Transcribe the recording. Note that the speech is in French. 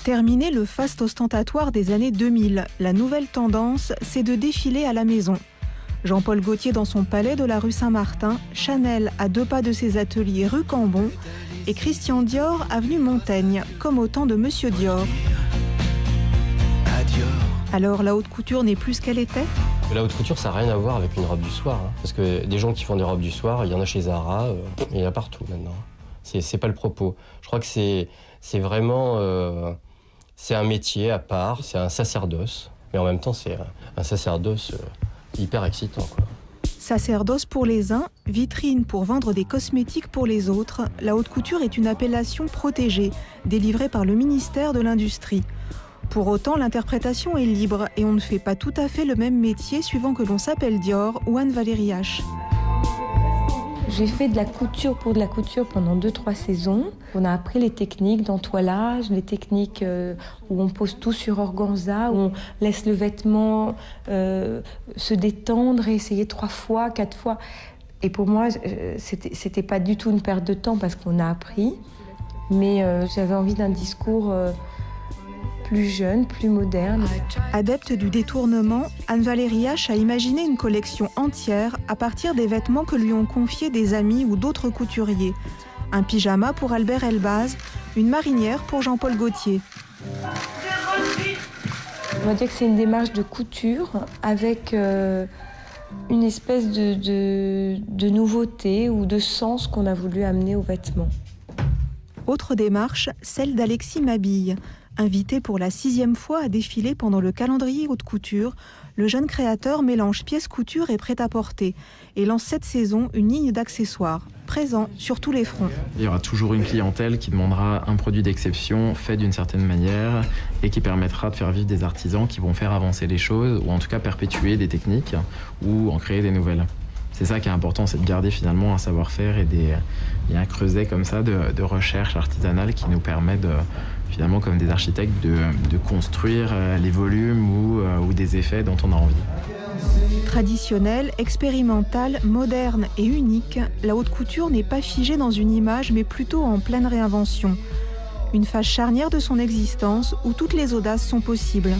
Terminé le faste ostentatoire des années 2000, la nouvelle tendance, c'est de défiler à la maison. Jean-Paul Gaultier dans son palais de la rue Saint-Martin, Chanel à 2 pas de ses ateliers rue Cambon et Christian Dior avenue Montaigne, comme au temps de Monsieur Dior. Alors la haute couture n'est plus ce qu'elle était ? La haute couture, ça n'a rien à voir avec une robe du soir. Parce que des gens qui font des robes du soir, il y en a chez Zara, il y en a partout maintenant. C'est pas le propos. Je crois que c'est vraiment... c'est un métier à part, c'est un sacerdoce. Mais en même temps, c'est un sacerdoce hyper excitant, quoi. Sacerdoce pour les uns, vitrine pour vendre des cosmétiques pour les autres, la haute couture est une appellation protégée, délivrée par le ministère de l'Industrie. Pour autant, l'interprétation est libre et on ne fait pas tout à fait le même métier suivant que l'on s'appelle Dior ou Anne-Valérie H. J'ai fait de la couture pour de la couture pendant 2-3 saisons. On a appris les techniques d'entoilage, les techniques où on pose tout sur organza, où on laisse le vêtement se détendre et essayer 3 fois, 4 fois. Et pour moi, c'était pas du tout une perte de temps parce qu'on a appris. Mais j'avais envie d'un discours plus jeune, plus moderne. Adepte du détournement, Anne-Valérie H a imaginé une collection entière à partir des vêtements que lui ont confiés des amis ou d'autres couturiers. Un pyjama pour Albert Elbaz, une marinière pour Jean-Paul Gaultier. On va dire que c'est une démarche de couture avec une espèce de nouveauté ou de sens qu'on a voulu amener aux vêtements. Autre démarche, celle d'Alexis Mabille. Invité pour la 6e fois à défiler pendant le calendrier haute couture, le jeune créateur mélange pièces couture et prêt-à-porter et lance cette saison une ligne d'accessoires, présents sur tous les fronts. Il y aura toujours une clientèle qui demandera un produit d'exception fait d'une certaine manière et qui permettra de faire vivre des artisans qui vont faire avancer les choses ou en tout cas perpétuer des techniques ou en créer des nouvelles. C'est ça qui est important, c'est de garder finalement un savoir-faire et un creuset comme ça de recherche artisanale qui nous permet finalement comme des architectes de construire les volumes ou des effets dont on a envie. Traditionnelle, expérimentale, moderne et unique, la haute couture n'est pas figée dans une image mais plutôt en pleine réinvention. Une phase charnière de son existence où toutes les audaces sont possibles.